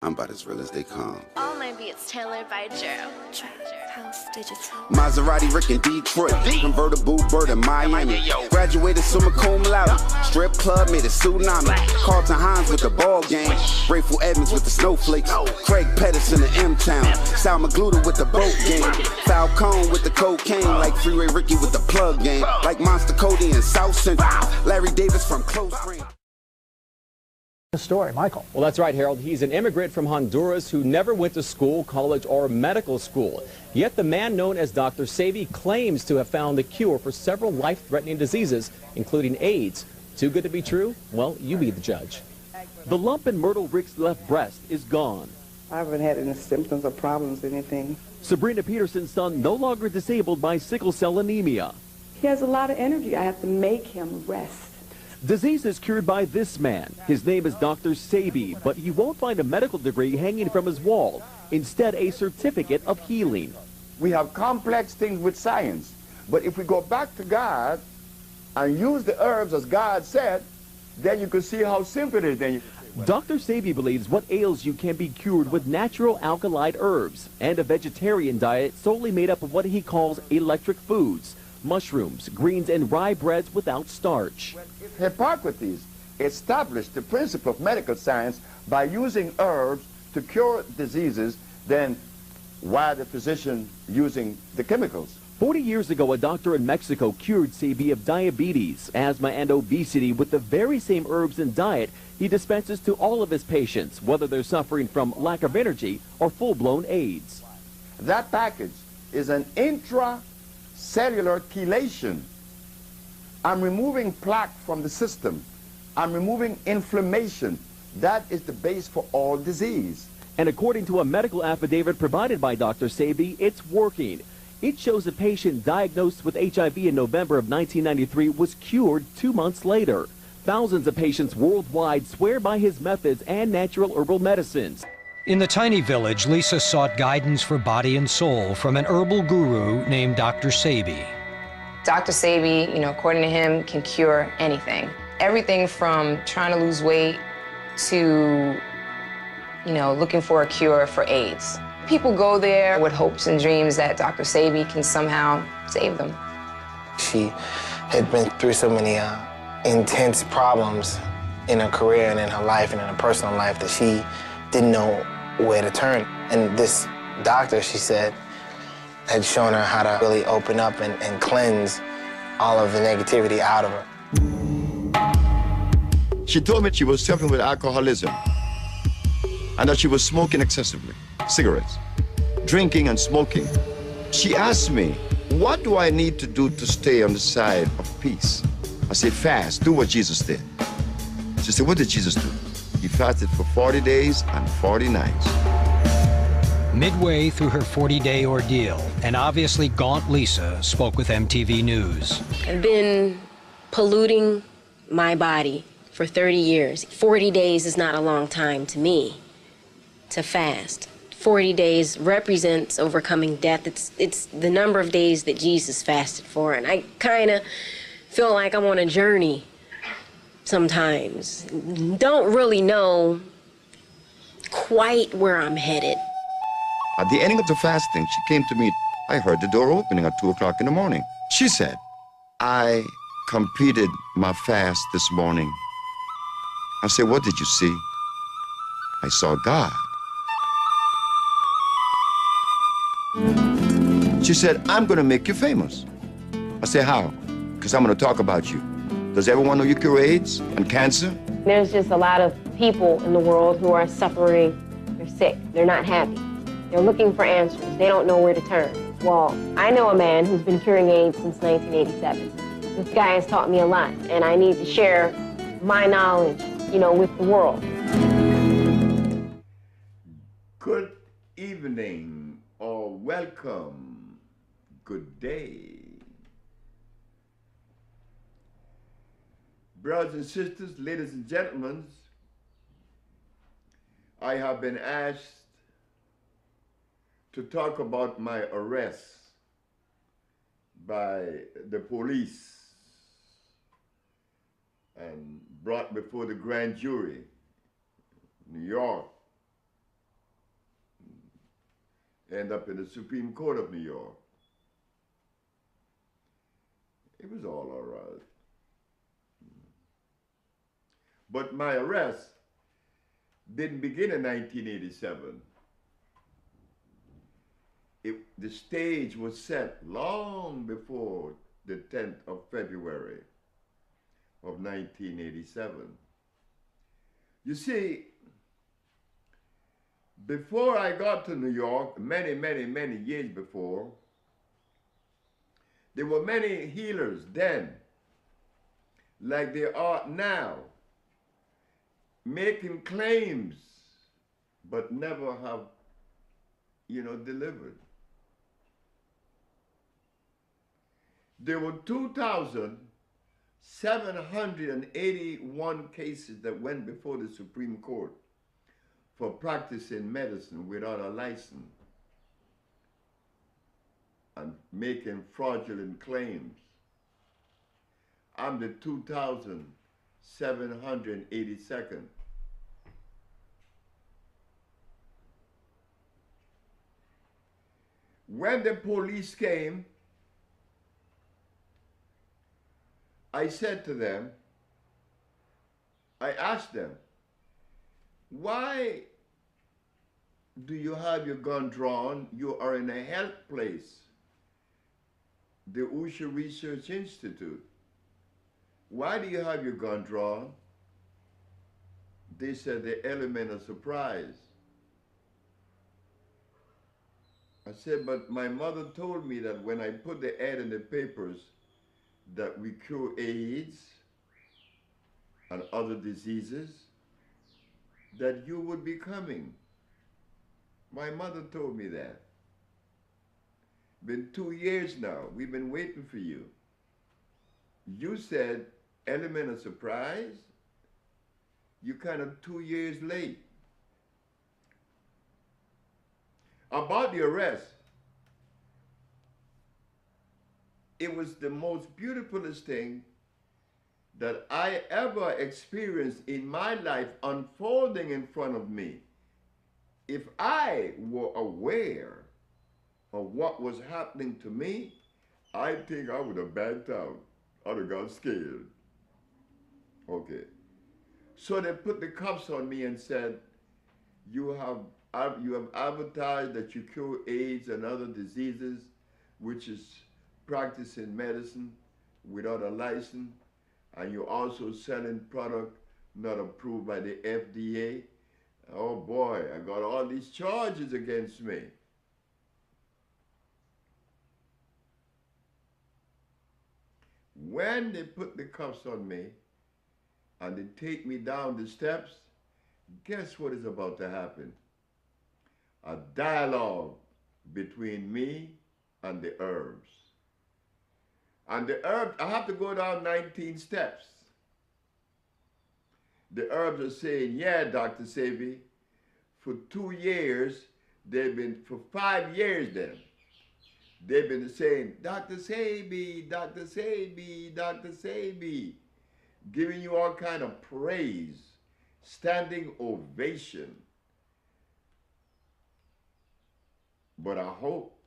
I'm about as real as they come. All my beats tailored by Joe. House Digital. Maserati Rick in Detroit. Convertible bird in Miami. Graduated summa cum laude. Strip club made a tsunami. Carlton Hines with the ball game. Grateful Edmonds with the snowflakes. Craig Pettis in the M-Town. Sal Magluta with the boat game. Falcone with the cocaine. Like Freeway Ricky with the plug game. Like Monster Cody in South Central. Larry Davis from close range. Story, Michael. Well, that's right, Harold. He's an immigrant from Honduras who never went to school, college, or medical school. Yet the man known as Dr. Sebi claims to have found the cure for several life-threatening diseases, including AIDS. Too good to be true? Well, you be the judge. The lump in Myrtle Rick's left breast is gone. I haven't had any symptoms or problems, anything. Sabrina Peterson's son no longer disabled by sickle cell anemia. He has a lot of energy. I have to make him rest. Disease is cured by this man. His name is Dr. Sebi, but you won't find a medical degree hanging from his wall. Instead, a certificate of healing. We have complex things with science, but if we go back to God and use the herbs as God said, then you can see how simple it is. Then Dr. Sebi believes what ails you can be cured with natural alkali herbs and a vegetarian diet solely made up of what he calls electric foods. Mushrooms, greens, and rye breads without starch. Hippocrates established the principle of medical science by using herbs to cure diseases, then why the physician using the chemicals? 40 years ago, a doctor in Mexico cured Sebi of diabetes, asthma, and obesity with the very same herbs and diet he dispenses to all of his patients, whether they're suffering from lack of energy or full-blown AIDS. That package is an intracellular chelation. I'm removing plaque from the system. I'm removing inflammation. That is the base for all disease. And according to a medical affidavit provided by Dr. Sebi, it's working. It shows a patient diagnosed with HIV in November of 1993 was cured 2 months later. Thousands of patients worldwide swear by his methods and natural herbal medicines. In the tiny village, Lisa sought guidance for body and soul from an herbal guru named Dr. Sebi. Dr. Sebi, according to him, can cure anything. Everything from trying to lose weight to, looking for a cure for AIDS. People go there with hopes and dreams that Dr. Sebi can somehow save them. She had been through so many intense problems in her career and in her life and in her personal life that she didn't know where to turn. And this doctor, she said, had shown her how to really open up and cleanse all of the negativity out of her. She told me she was suffering with alcoholism and that she was smoking excessively, cigarettes, drinking and smoking. She asked me, what do I need to do to stay on the side of peace? I said, fast, do what Jesus did. She said, what did Jesus do? He fasted for 40 days and 40 nights. Midway through her 40-day ordeal, an obviously gaunt Lisa spoke with MTV News. I've been polluting my body for 30 years. 40 days is not a long time to me to fast. 40 days represents overcoming death. It's the number of days that Jesus fasted for, and I kind of feel like I'm on a journey sometimes. Don't really know quite where I'm headed. At the ending of the fasting, she came to me. I heard the door opening at 2 o'clock in the morning. She said, I completed my fast this morning. I said, what did you see? I saw God. She said, I'm going to make you famous. I said, how? Because I'm going to talk about you. Does everyone know you cure AIDS and cancer? There's just a lot of people in the world who are suffering. They're sick. They're not happy. They're looking for answers. They don't know where to turn. Well, I know a man who's been curing AIDS since 1987. This guy has taught me a lot, and I need to share my knowledge, with the world. Good evening or welcome. Good day. Brothers and sisters, ladies and gentlemen, I have been asked to talk about my arrest by the police and brought before the grand jury, New York. end up in the Supreme Court of New York. It was all right. But my arrest didn't begin in 1987. The stage was set long before the 10th of February of 1987. You see, before I got to New York, many years before, there were many healers then, like there are now, making claims, but never have, delivered. There were 2,781 cases that went before the Supreme Court for practicing medicine without a license and making fraudulent claims. I'm the 2,782nd. When the police came, I said to them, I asked them, why do you have your gun drawn? You are in a health place, the Usha Research Institute. Why do you have your gun drawn? They said the element of surprise. I said, but my mother told me that when I put the ad in the papers that we cure AIDS and other diseases, that you would be coming. My mother told me that. Been 2 years now. We've been waiting for you. You said element of surprise. You're kind of 2 years late. About the arrest, it was the most beautifulest thing that I ever experienced in my life unfolding in front of me. If I were aware of what was happening to me, I think I would have backed out. I'd have got scared. Okay. So they put the cuffs on me and said, you have advertised that you cure AIDS and other diseases, which is practicing medicine without a license, and you're also selling product not approved by the FDA. Oh boy, I got all these charges against me. When they put the cuffs on me and they take me down the steps, guess what is about to happen? A dialogue between me and the herbs. And the herbs, I have to go down 19 steps. The herbs are saying, yeah, Dr. Sebi, for 2 years, for 5 years then, they've been saying, Dr. Sebi, Dr. Sebi, Dr. Sebi, giving you all kind of praise, standing ovation. But I hope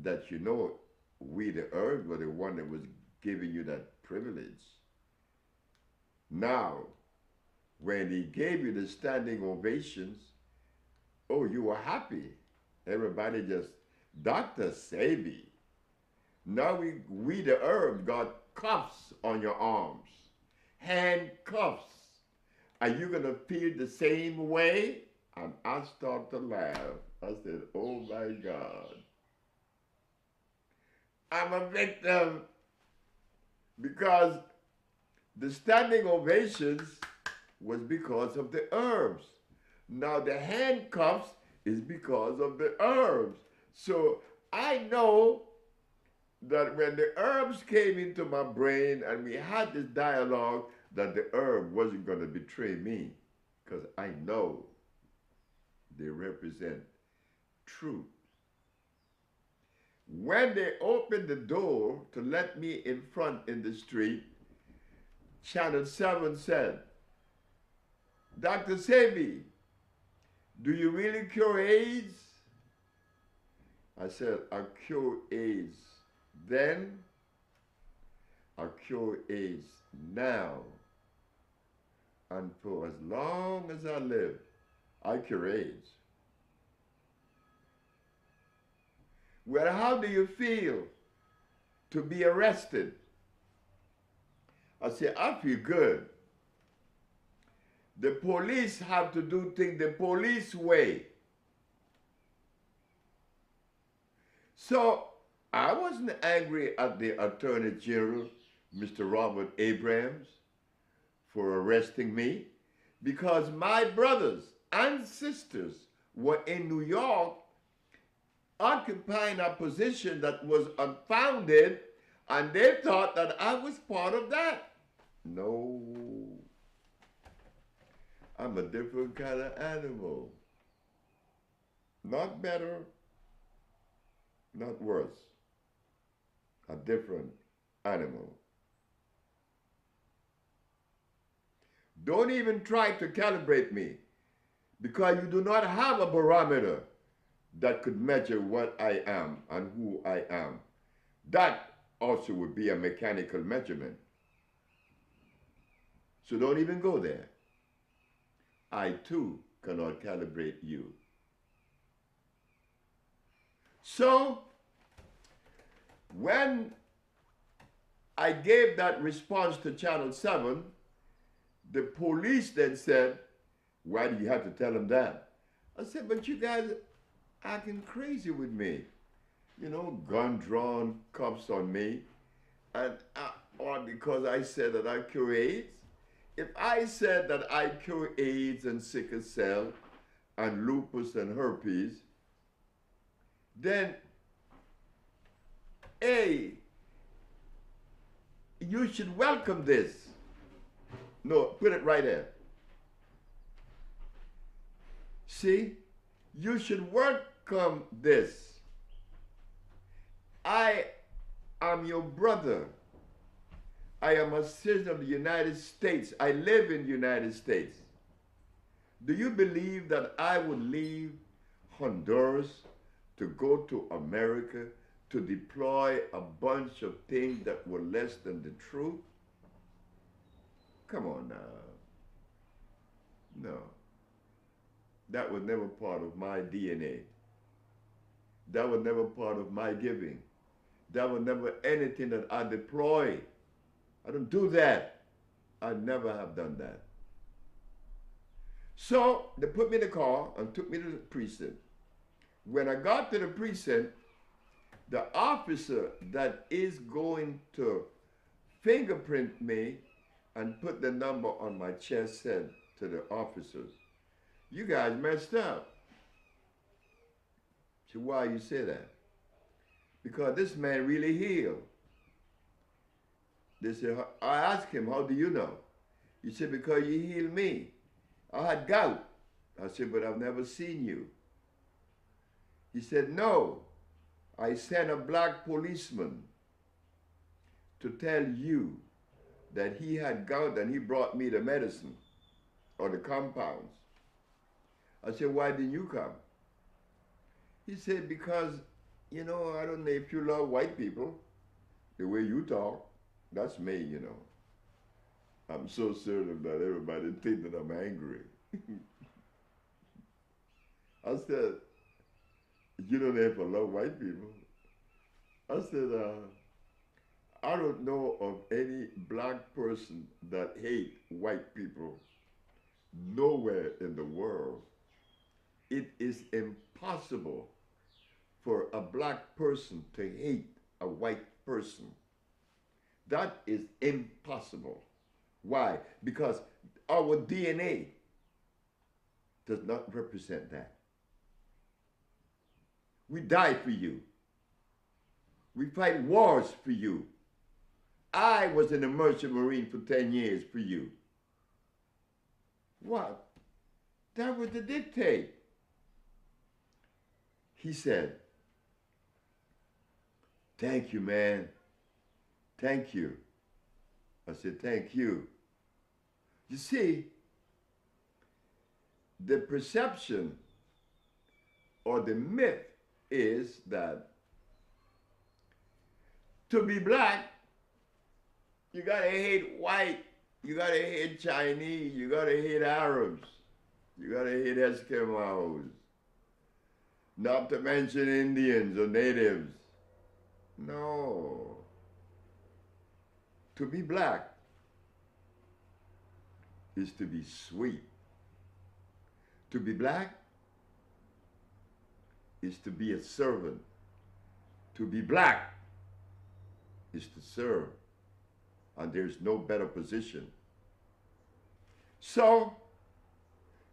that you know we, the herbs, were the one that was giving you that privilege. Now, when he gave you the standing ovations, oh, you were happy. Everybody just, Dr. Sebi. Now we the herbs got cuffs on your arms, handcuffs. Are you going to feel the same way? And I started to laugh. I said, oh my God. I'm a victim, because the standing ovations was because of the herbs. Now the handcuffs is because of the herbs. So I know that when the herbs came into my brain and we had this dialogue, that the herb wasn't going to betray me, because I know they represent truth. When they opened the door to let me in front in the street, Channel 7 said, Dr. Sebi, do you really cure AIDS? I said, I cure AIDS then, I cure AIDS now, and for as long as I live, I cure AIDS. Well, how do you feel to be arrested? I say, I feel good. The police have to do things the police way. So I wasn't angry at the Attorney General, Mr. Robert Abrams, for arresting me, because my brothers and sisters were in New York occupying a position that was unfounded, and they thought that I was part of that. No, I'm a different kind of animal. Not better, not worse. A different animal. Don't even try to calibrate me, because you do not have a barometer that could measure what I am and who I am. That also would be a mechanical measurement. So don't even go there. I too cannot calibrate you. So when I gave that response to Channel 7, the police then said, why do you have to tell them that? I said, but you guys are acting crazy with me. You know, gun drawn, cuffs on me. And or because I said that I cure AIDS. If I said that I cure AIDS and sickle cell and lupus and herpes, then A, you should welcome this. No, put it right there. See, you should welcome this. I am your brother. I am a citizen of the United States. I live in the United States. Do you believe that I would leave Honduras to go to America to deploy a bunch of things that were less than the truth? Come on now. No. That was never part of my DNA. That was never part of my giving. That was never anything that I deploy. I don't do that. I never have done that. So they put me in the car and took me to the precinct. When I got to the precinct, the officer that is going to fingerprint me and put the number on my chest said to the officers, you guys messed up. I said, why you say that? Because this man really healed. They said, I asked him, how do you know? He said, because you healed me. I had gout. I said, but I've never seen you. He said, no, I sent a black policeman to tell you that he had gout and he brought me the medicine or the compounds. I said, why didn't you come? He said, because, you know, I don't know if you love white people, the way you talk. That's me, you know. I'm so certain that everybody thinks that I'm angry. I said, you don't know if I love white people. I said, I don't know of any black person that hates white people nowhere in the world. It is impossible for a black person to hate a white person. That is impossible. Why? Because our DNA does not represent that. We die for you. We fight wars for you. I was in the Merchant Marine for 10 years for you. What? That was the dictate. He said, thank you, man. Thank you. I said, thank you. You see, the perception or the myth is that to be black, you gotta hate white, you gotta hate Chinese, you gotta hate Arabs, you gotta hate Eskimos, not to mention Indians or natives. No. To be black is to be sweet. To be black is to be a servant. To be black is to serve. And there's no better position. So,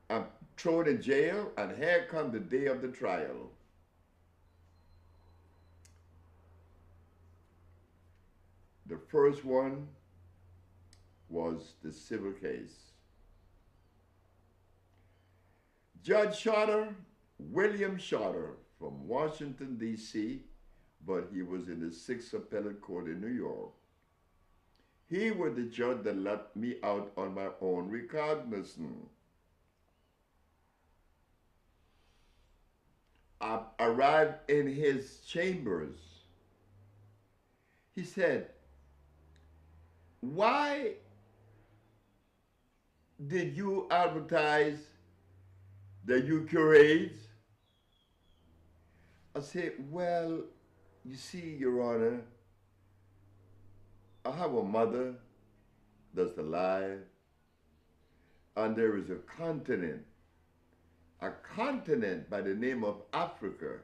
I'm thrown in jail, and here comes the day of the trial. The first one was the civil case. Judge Shorter, William Shorter, from Washington, D.C., but he was in the 6th Appellate Court in New York. He was the judge that let me out on my own recognizance. I arrived in his chambers. He said, "Why did you advertise that you cure AIDS?" I said, "Well, you see, Your Honor, I have a mother that's alive, and there is a continent by the name of Africa,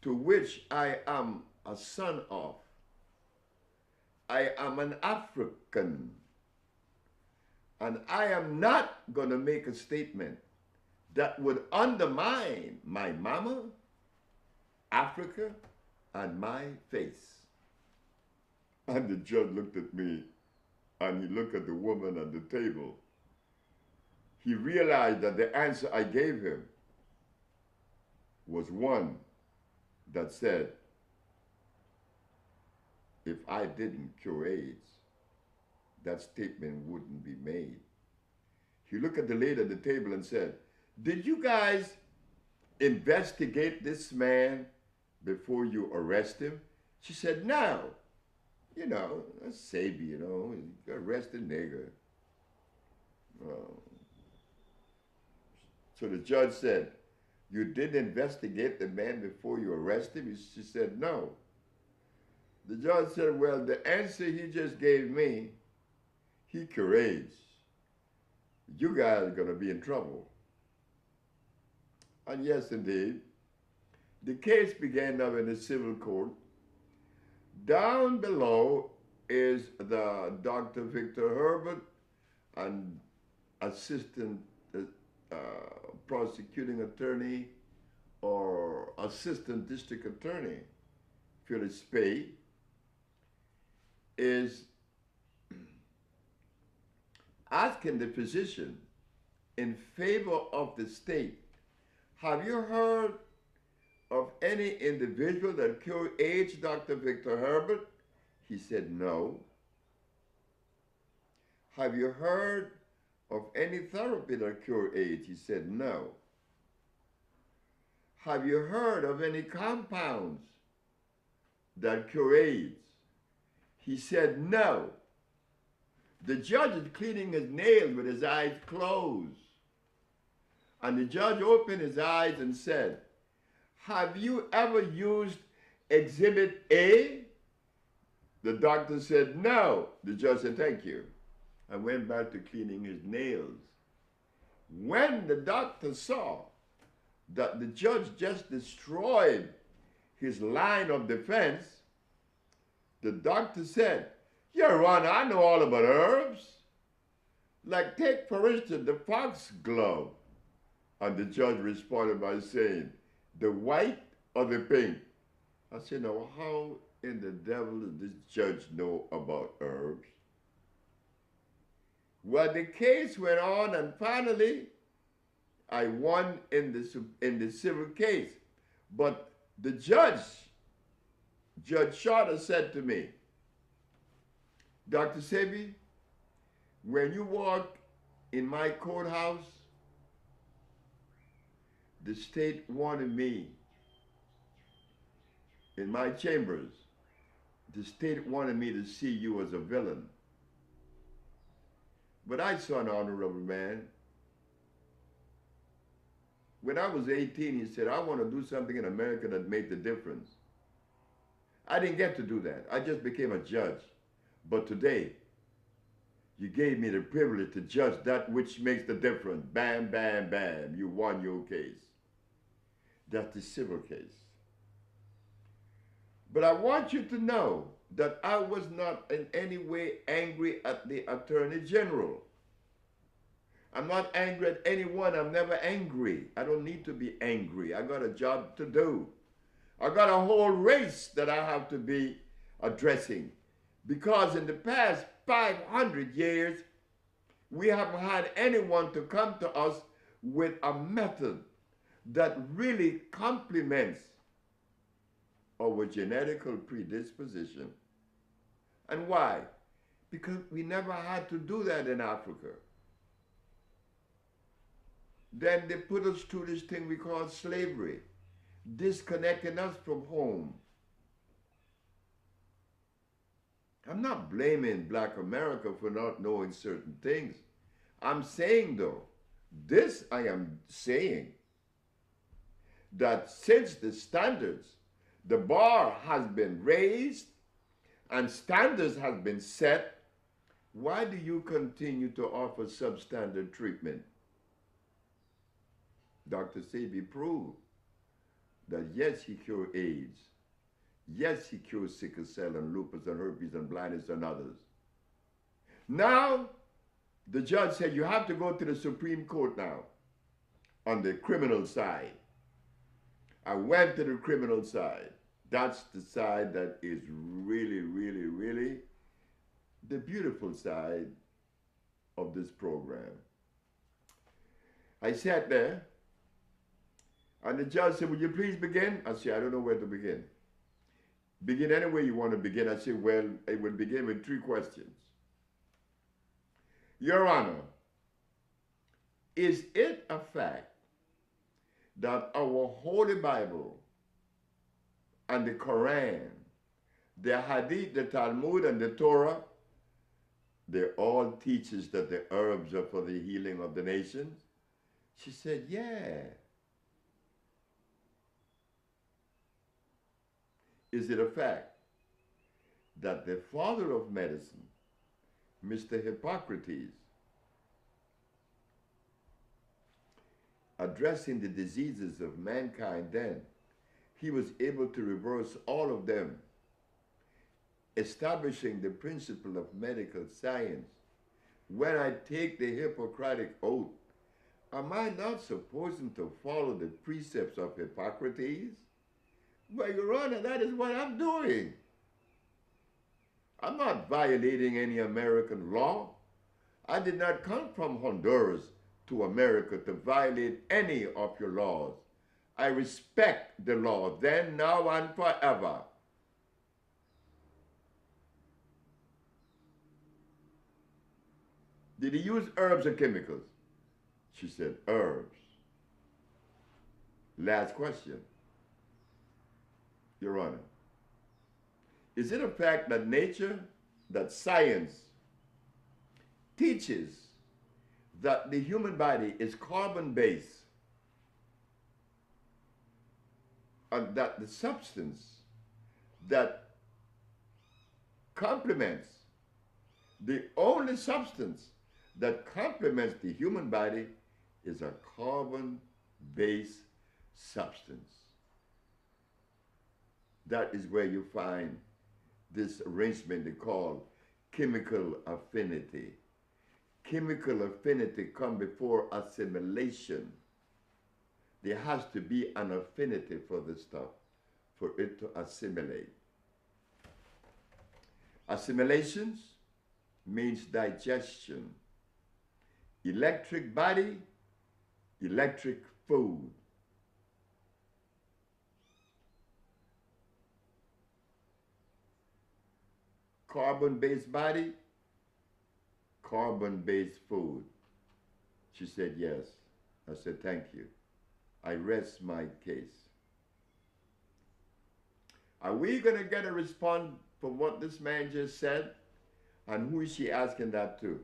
to which I am a son of. I am an African, and I am not going to make a statement that would undermine my mama, Africa, and my face." And the judge looked at me, and he looked at the woman at the table. He realized that the answer I gave him was one that said, if I didn't cure AIDS, that statement wouldn't be made. He looked at the lady at the table and said, "Did you guys investigate this man before you arrest him?" She said, "No. You know, that's Sabi, you know, you arrest a nigger." So the judge said, "You didn't investigate the man before you arrest him?" She said, "No." The judge said, "Well, the answer he just gave me, he cure AIDS. You guys are going to be in trouble." And yes, indeed, the case began now in the civil court. Down below is the Dr. Victor Herbert and assistant prosecuting attorney or assistant district attorney, Phyllis Spade, is asking the physician in favor of the state, "Have you heard of any individual that cured AIDS, Dr. Victor Herbert?" He said, "No." "Have you heard of any therapy that cured AIDS?" He said, "No." "Have you heard of any compounds that cure AIDS?" He said, "No." The judge is cleaning his nails with his eyes closed. And the judge opened his eyes and said, "Have you ever used Exhibit A?" The doctor said, "No." The judge said, "Thank you," and went back to cleaning his nails. When the doctor saw that the judge just destroyed his line of defense, the doctor said, "Your Honor, I know all about herbs. Like, take, for instance, the foxglove." And the judge responded by saying, "The white or the pink?" I said, "Now, how in the devil does this judge know about herbs?" Well, the case went on, and finally, I won in the civil case. But the judge, Judge Shorter, said to me, "Dr. Sebi, when you walk in my courthouse, the state wanted me in my chambers, the state wanted me to see you as a villain. But I saw an honorable man. When I was 18, he said, I want to do something in America that made the difference. I didn't get to do that. I just became a judge. But today, you gave me the privilege to judge that which makes the difference. Bam, bam, bam. You won your case. That's the civil case. But I want you to know that I was not in any way angry at the Attorney General. I'm not angry at anyone. I'm never angry. I don't need to be angry. I got a job to do. I got a whole race that I have to be addressing. Because in the past 500 years, we haven't had anyone to come to us with a method that really complements our genetical predisposition. And why? Because we never had to do that in Africa. Then they put us through this thing we call slavery, disconnecting us from home. I'm not blaming Black America for not knowing certain things. I'm saying though, this I am saying, that since the standards, the bar has been raised and standards have been set, why do you continue to offer substandard treatment? Dr. Sebi proved that yes, he cured AIDS. Yes, he cures sickle cell and lupus and herpes and blindness and others. Now, the judge said you have to go to the Supreme Court now on the criminal side. I went to the criminal side. That's the side that is really, really, really the beautiful side of this program. I sat there, and the judge said, "Would you please begin?" I said, "I don't know where to begin." "Begin any way you want to begin." I said, "Well, it will begin with 3 questions. Your Honor, is it a fact that our Holy Bible and the Quran, the Hadith, the Talmud, and the Torah, they all teaches that the herbs are for the healing of the nations?" She said, "Yeah." Is it a fact that the father of medicine, Mr. Hippocrates, addressing the diseases of mankind then, he was able to reverse all of them, establishing the principle of medical science? When I take the Hippocratic oath, am I not supposed to follow the precepts of Hippocrates? Well, Your Honor, that is what I'm doing. I'm not violating any American law. I did not come from Honduras to America to violate any of your laws. I respect the law then, now, and forever. Did he use herbs or chemicals? She said, herbs. Last question. Your Honor, is it a fact that nature, that science teaches that the human body is carbon-based and that the substance that complements, the only substance that complements the human body is a carbon-based substance? That is where you find this arrangement they call chemical affinity. Chemical affinity comes before assimilation. There has to be an affinity for the stuff for it to assimilate. Assimilations means digestion. Electric body, electric food. Carbon-based body, carbon-based food. She said, yes. I said, thank you. I rest my case. Are we going to get a response from what this man just said? And who is she asking that to?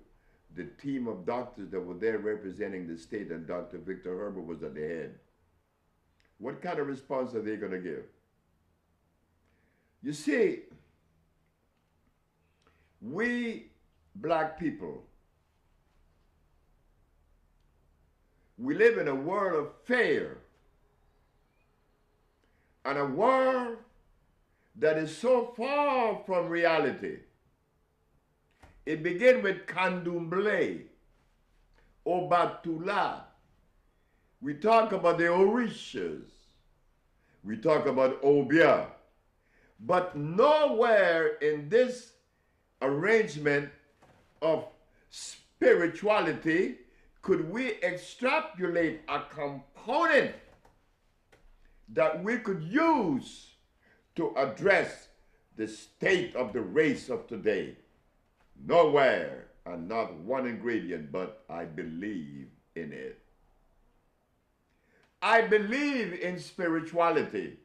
The team of doctors that were there representing the state, and Dr. Victor Herbert was at the head. What kind of response are they going to give? You see, we black people, we live in a world of fear, and a world that is so far from reality. It begins with candomblé, obatula. We talk about the orishas. We talk about obia. But nowhere in this arrangement of spirituality could we extrapolate a component that we could use to address the state of the race of today. Nowhere, and not one ingredient, but I believe in it. I believe in spirituality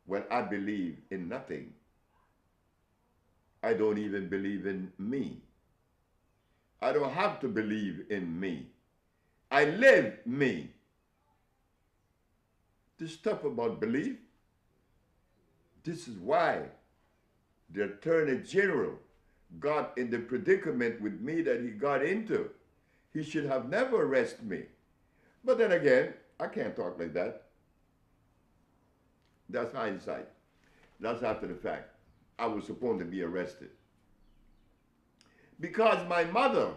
when I believe in nothing. I don't even believe in me. I don't have to believe in me. I live me. This stuff about belief, this is why the Attorney General got in the predicament with me that he got into. He should have never arrested me. But then again, I can't talk like that. That's hindsight. That's after the fact. I was supposed to be arrested. Because my mother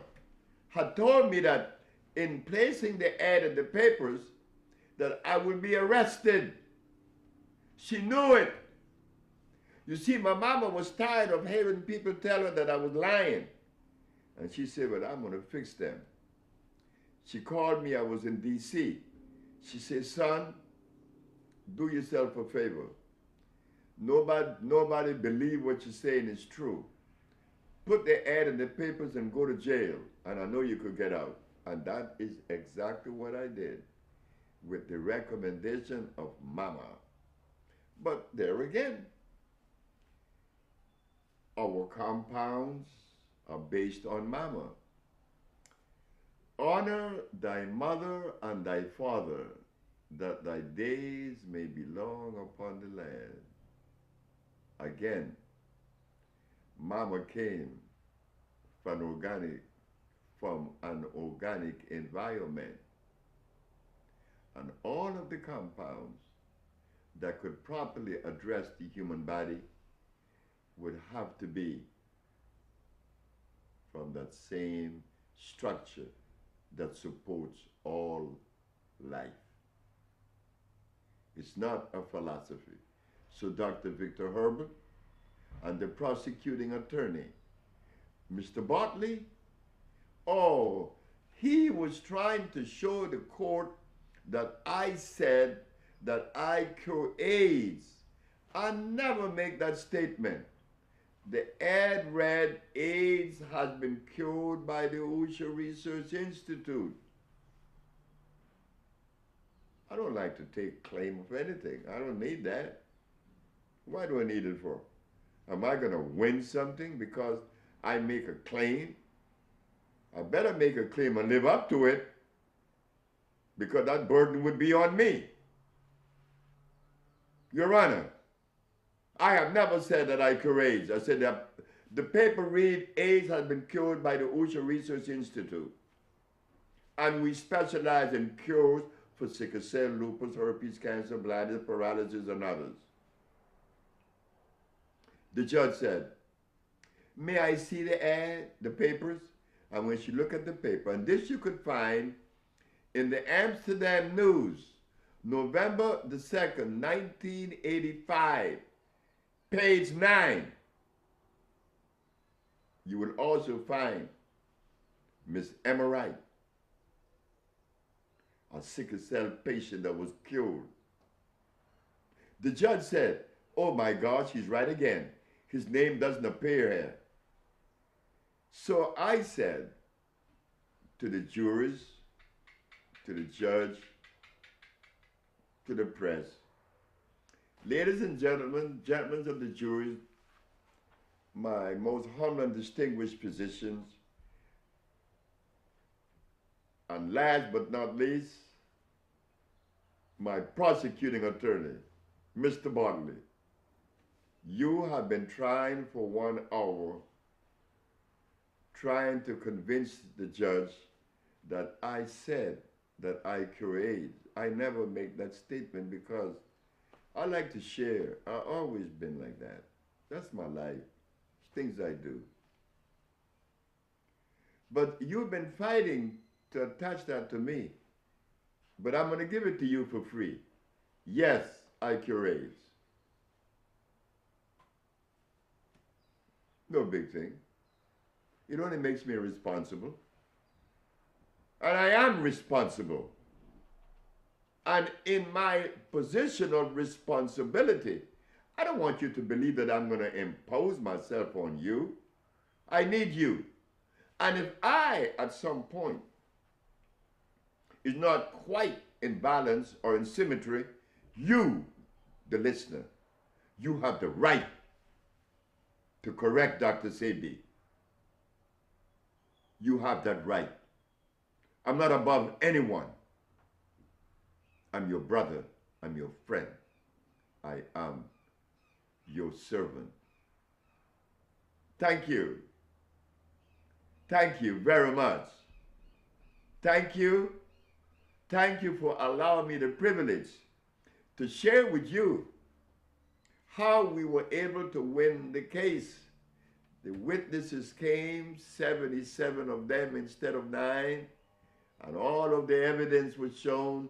had told me that in placing the ad in the papers, that I would be arrested. She knew it. You see, my mama was tired of hearing people tell her that I was lying. And she said, well, I'm going to fix them. She called me, I was in D.C. She said, son, do yourself a favor. Nobody believe what you're saying is true. Put the ad in the papers and go to jail, and I know you could get out. And that is exactly what I did, with the recommendation of Mama. But there again, our compounds are based on Mama. Honor thy mother and thy father, that thy days may be long upon the land. Again, Mama came from an organic environment. And all of the compounds that could properly address the human body would have to be from that same structure that supports all life. It's not a philosophy. So Dr. Victor Herbert and the prosecuting attorney, Mr. Bartley, oh, he was trying to show the court that I said that I cure AIDS. I never make that statement. The ad read, AIDS has been cured by the OSHA Research Institute. I don't like to take claim of anything. I don't need that. Why do I need it for? Am I going to win something because I make a claim? I better make a claim and live up to it, because that burden would be on me. Your Honor, I have never said that I cure AIDS. I said that the paper read, AIDS has been cured by the OSHA Research Institute. And we specialize in cures for sickle cell, lupus, herpes, cancer, blindness, paralysis, and others. The judge said, may I see the ad, the papers? And when she looked at the paper, and this you could find in the Amsterdam News, November the 2nd, 1985, page 9. You will also find Miss Emma Wright, a sickle cell patient that was cured. The judge said, oh my gosh, he's right again. His name doesn't appear here. So I said to the jurors, to the judge, to the press, Ladies and gentlemen of the jury, my most humble and distinguished positions, and last but not least, my prosecuting attorney, Mr. Bartley. You have been trying for 1 hour, trying to convince the judge that I said that I cure AIDS. I never make that statement because I like to share. I've always been like that. That's my life. It's things I do. But you've been fighting to attach that to me. But I'm going to give it to you for free. Yes, I cure AIDS. No big thing. It only makes me responsible. And I am responsible. And in my position of responsibility, I don't want you to believe that I'm going to impose myself on you. I need you. And if I, at some point, is not quite in balance or in symmetry, you, the listener, you have the right to correct Dr. Sebi. You have that right. I'm not above anyone. I'm your brother. I'm your friend. I am your servant. Thank you. Thank you very much. Thank you. Thank you for allowing me the privilege to share with you how we were able to win the case. The witnesses came, 77 of them instead of 9, and all of the evidence was shown,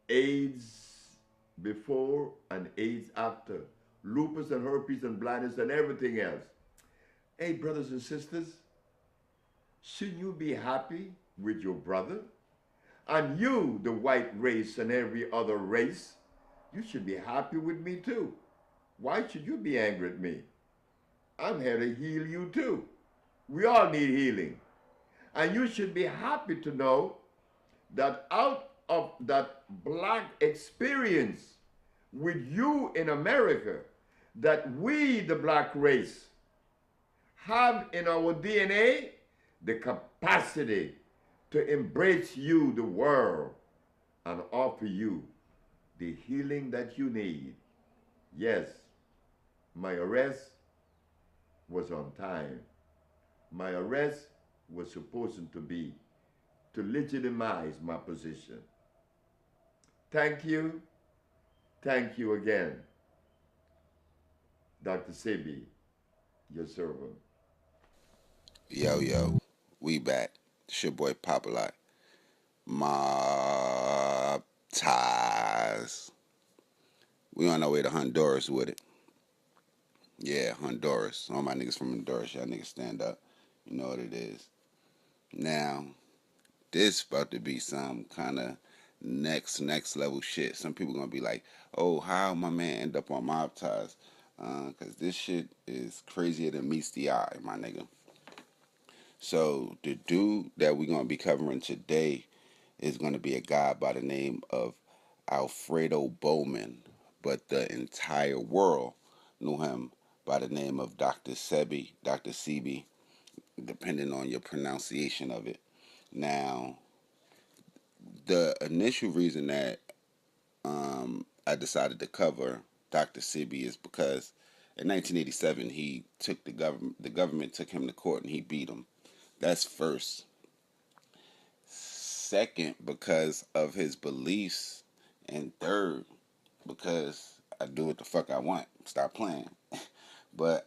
AIDS before and AIDS after, lupus and herpes and blindness and everything else. Hey, brothers and sisters, shouldn't you be happy with your brother? And you, the white race and every other race, you should be happy with me too. Why should you be angry at me? I'm here to heal you too. We all need healing. And you should be happy to know that out of that black experience with you in America, that we, the black race, have in our DNA the capacity to embrace you, the world, and offer you the healing that you need. Yes, my arrest was on time. My arrest was supposed to be to legitimize my position. Thank you. Thank you again, Dr. Sebi, your servant. Yo, we back. It's your boy Popalot. Mob ties. We on our way to Honduras with it. Yeah, Honduras. All my niggas from Honduras, y'all niggas stand up. You know what it is. Now, this about to be some kind of next level shit. Some people gonna be like, oh, how my man end up on mob ties? Cause this shit is crazier than meets the eye, my nigga. So the dude that we're gonna be covering today is gonna be a guy by the name of Alfredo Bowman, but the entire world knew him by the name of Dr. Sebi, Dr. Sebi, depending on your pronunciation of it. Now, the initial reason that I decided to cover Dr. Sebi is because in 1987 he took the government took him to court and he beat him. That's first. Second, because of his beliefs, and third, because I do what the fuck I want. Stop playing. But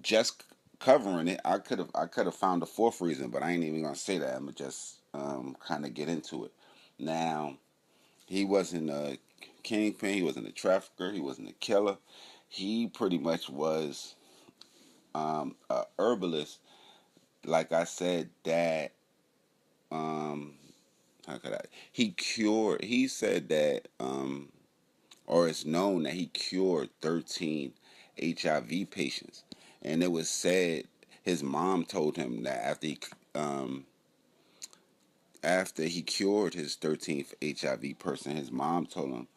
just covering it, I could have found a fourth reason, but I ain't even gonna say that. I'm gonna just kind of get into it. Now, he wasn't a kingpin. He wasn't a trafficker. He wasn't a killer. He pretty much was a herbalist. Like I said, that how could I? He said that, or it's known that he cured 13 HIV patients, and it was said his mom told him that after he cured his 13th HIV person, his mom told him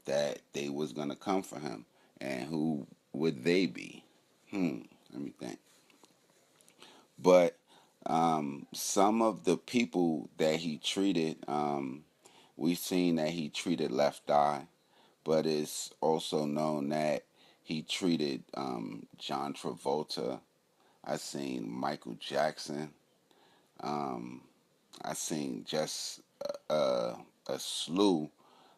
that they was going to come for him. And who would they be? Let me think. But some of the people that he treated, we've seen that he treated Left Eye, but it's also known that he treated John Travolta. I seen Michael Jackson. I seen just a slew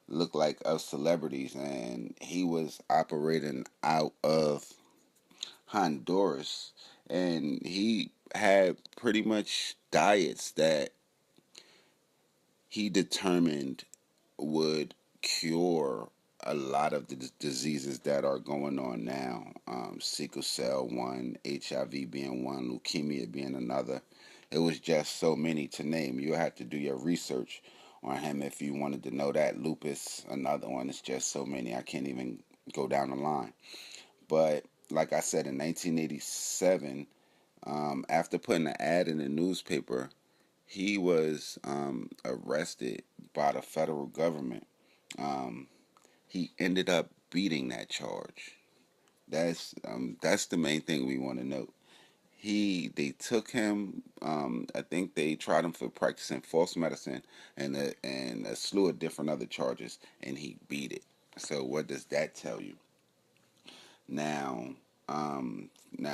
look like of celebrities, and he was operating out of Honduras, and he had pretty much diets that he determined would cure a lot of the diseases that are going on now. Sickle cell one, HIV being one, leukemia being another. It was just so many to name. You had to do your research on him if you wanted to know that. Lupus, another one. It's just so many. I can't even go down the line. But like I said, in 1987, after putting an ad in the newspaper, he was arrested by the federal government. He ended up beating that charge. That's the main thing we want to note. They took him. I think they tried him for practicing false medicine and a slew of different other charges, and he beat it. So what does that tell you? Now,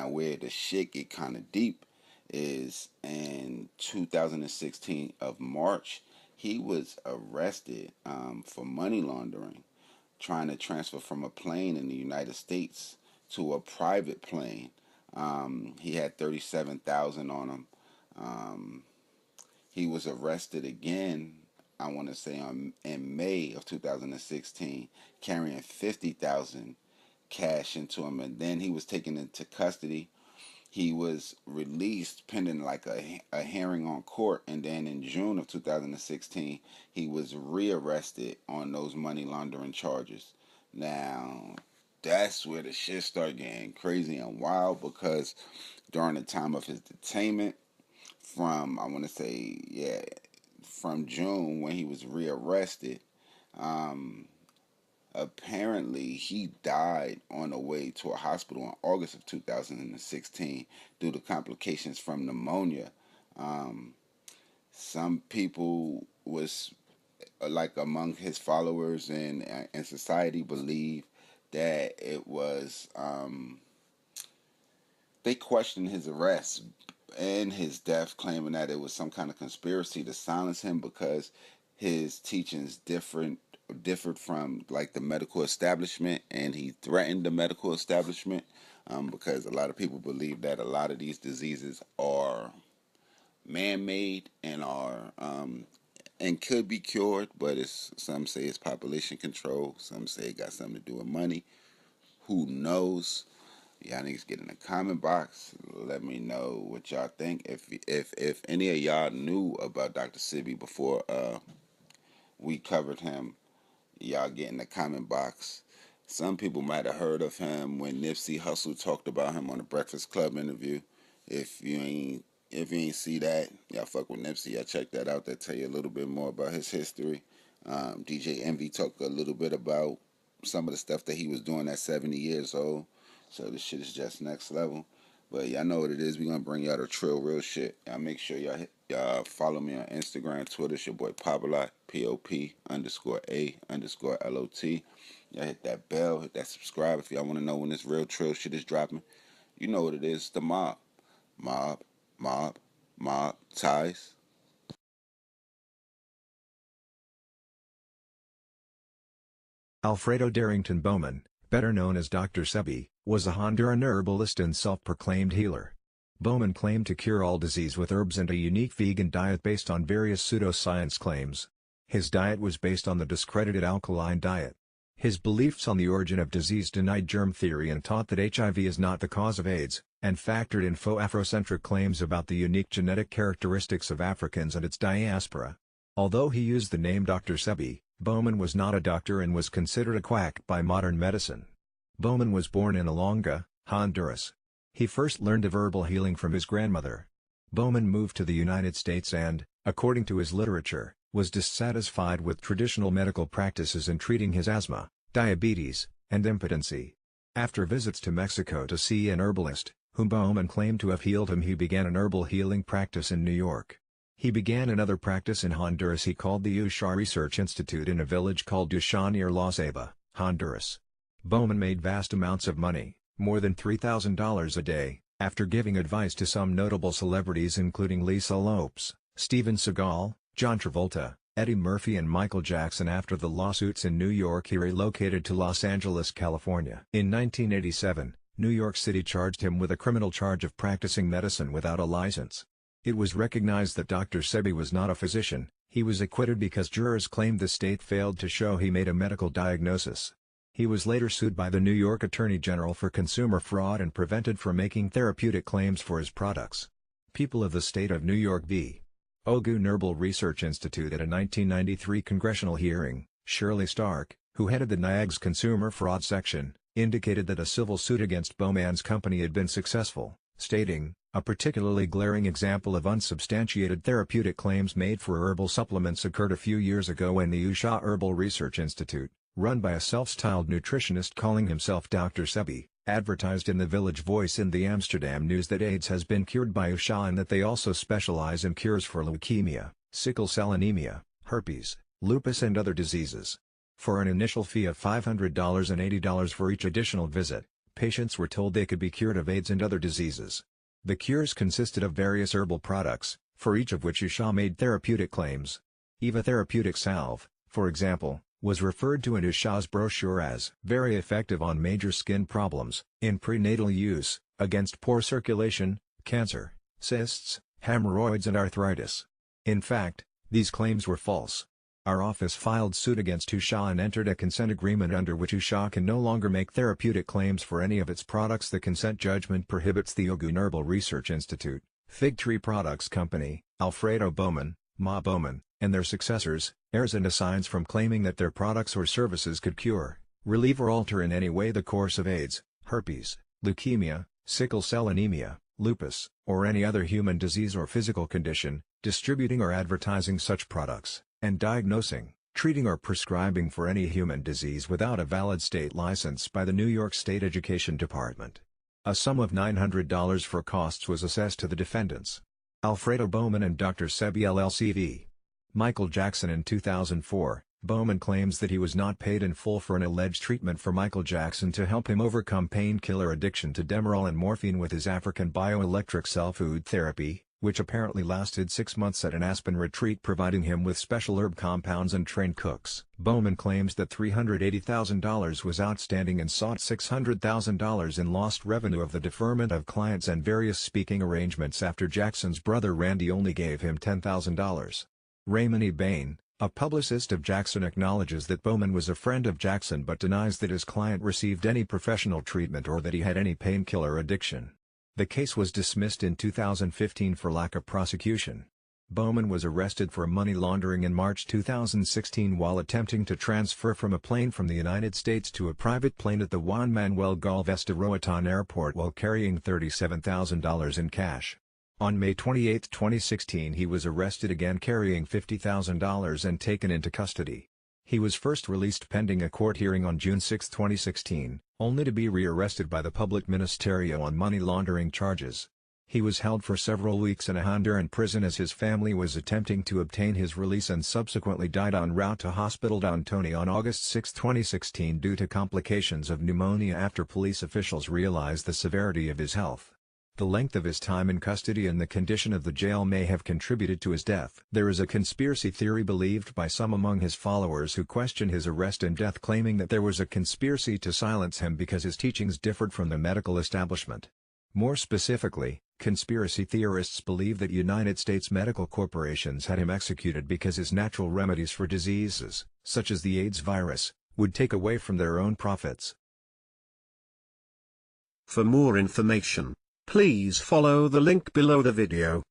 where the shit get kind of deep is in 2016 of March, he was arrested for money laundering, trying to transfer from a plane in the United States to a private plane. He had 37,000 on him. He was arrested again, I want to say in May of 2016, carrying 50,000 cash into him, and then he was taken into custody. He was released pending like a hearing on court, and then in June of 2016 he was rearrested on those money laundering charges. Now that's where the shit started getting crazy and wild, because during the time of his detainment from, I want to say, from June when he was rearrested, apparently he died on the way to a hospital in August of 2016 due to complications from pneumonia. Some people was like among his followers and in society believe that it was they questioned his arrest and his death, claiming that it was some kind of conspiracy to silence him because his teachings differed from like the medical establishment, and he threatened the medical establishment because a lot of people believe that a lot of these diseases are man-made and are and could be cured, but some say it's population control, some say it got something to do with money. Who knows? Y'all niggas get in the comment box. Let me know what y'all think. If any of y'all knew about Dr. Sebi before we covered him, y'all get in the comment box. Some people might have heard of him when Nipsey Hussle talked about him on the Breakfast Club interview. If you ain't see that, y'all fuck with Nipsey. Y'all check that out. That tell you a little bit more about his history. DJ Envy talked a little bit about some of the stuff that he was doing at 70 years old. So this shit is just next level. But y'all know what it is. We gonna bring y'all the trill real shit. Y'all make sure y'all follow me on Instagram, Twitter. It's your boy Popalot, POP_A_LOT. Y'all hit that bell, hit that subscribe if y'all want to know when this real trill shit is dropping. You know what it is. It's the mob. Mob ties. Alfredo Darrington Bowman, better known as Dr. Sebi, was a Honduran herbalist and self-proclaimed healer. Bowman claimed to cure all disease with herbs and a unique vegan diet based on various pseudoscience claims. His diet was based on the discredited alkaline diet. His beliefs on the origin of disease denied germ theory and taught that HIV is not the cause of AIDS, and factored in faux Afrocentric claims about the unique genetic characteristics of Africans and its diaspora. Although he used the name Dr. Sebi, Bowman was not a doctor and was considered a quack by modern medicine. Bowman was born in Alonga, Honduras. He first learned of herbal healing from his grandmother. Bowman moved to the United States and, according to his literature, was dissatisfied with traditional medical practices in treating his asthma, diabetes, and impotency. After visits to Mexico to see an herbalist, whom Bowman claimed to have healed him, he began an herbal healing practice in New York. He began another practice in Honduras he called the Usha Research Institute in a village called Usha near La Ceiba, Honduras. Bowman made vast amounts of money, more than $3,000 a day, after giving advice to some notable celebrities including Lisa Lopes, Steven Seagal, John Travolta, Eddie Murphy and Michael Jackson. After the lawsuits in New York, he relocated to Los Angeles, California. In 1987, New York City charged him with a criminal charge of practicing medicine without a license. It was recognized that Dr. Sebi was not a physician. He was acquitted because jurors claimed the state failed to show he made a medical diagnosis. He was later sued by the New York Attorney General for consumer fraud and prevented from making therapeutic claims for his products. People of the State of New York v. Ogun Herbal Research Institute. At a 1993 congressional hearing, Shirley Stark, who headed the NIAG's consumer fraud section, indicated that a civil suit against Bowman's company had been successful, stating, "A particularly glaring example of unsubstantiated therapeutic claims made for herbal supplements occurred a few years ago when the Usha Herbal Research Institute, run by a self-styled nutritionist calling himself Dr. Sebi, advertised in the Village Voice in the Amsterdam News that AIDS has been cured by Usha and that they also specialize in cures for leukemia, sickle cell anemia, herpes, lupus and other diseases." For an initial fee of $500 and $80 for each additional visit, patients were told they could be cured of AIDS and other diseases. The cures consisted of various herbal products, for each of which Usha made therapeutic claims. Eva Therapeutic Salve, for example, was referred to in Usha's brochure as very effective on major skin problems, in prenatal use, against poor circulation, cancer, cysts, hemorrhoids and arthritis. In fact, these claims were false. Our office filed suit against Usha and entered a consent agreement under which Usha can no longer make therapeutic claims for any of its products. The consent judgment prohibits the Ogun Herbal Research Institute, Fig Tree Products Company, Alfredo Bowman, Ma Bowman, and their successors, heirs and assigns from claiming that their products or services could cure, relieve or alter in any way the course of AIDS, herpes, leukemia, sickle cell anemia, lupus, or any other human disease or physical condition, distributing or advertising such products, and diagnosing, treating or prescribing for any human disease without a valid state license by the New York State Education Department. A sum of $900 for costs was assessed to the defendants. Alfredo Bowman and Dr. Sebi LLC v. Michael Jackson. In 2004, Bowman claims that he was not paid in full for an alleged treatment for Michael Jackson to help him overcome painkiller addiction to Demerol and morphine with his African bioelectric cell food therapy, which apparently lasted 6 months at an Aspen retreat, providing him with special herb compounds and trained cooks. Bowman claims that $380,000 was outstanding and sought $600,000 in lost revenue of the deferment of clients and various speaking arrangements after Jackson's brother Randy only gave him $10,000. Raymond E. Bain, a publicist of Jackson, acknowledges that Bowman was a friend of Jackson but denies that his client received any professional treatment or that he had any painkiller addiction. The case was dismissed in 2015 for lack of prosecution. Bowman was arrested for money laundering in March 2016 while attempting to transfer from a plane from the United States to a private plane at the Juan Manuel Galvez de Roatan Airport while carrying $37,000 in cash. On May 28, 2016, he was arrested again carrying $50,000 and taken into custody. He was first released pending a court hearing on June 6, 2016, only to be re-arrested by the Public Ministerio on money laundering charges. He was held for several weeks in a Honduran prison as his family was attempting to obtain his release and subsequently died en route to Hospital D'Antoni on August 6, 2016 due to complications of pneumonia after police officials realized the severity of his health. The length of his time in custody and the condition of the jail may have contributed to his death. There is a conspiracy theory believed by some among his followers who question his arrest and death, claiming that there was a conspiracy to silence him because his teachings differed from the medical establishment. More specifically, conspiracy theorists believe that United States medical corporations had him executed because his natural remedies for diseases, such as the AIDS virus, would take away from their own profits. For more information, please follow the link below the video.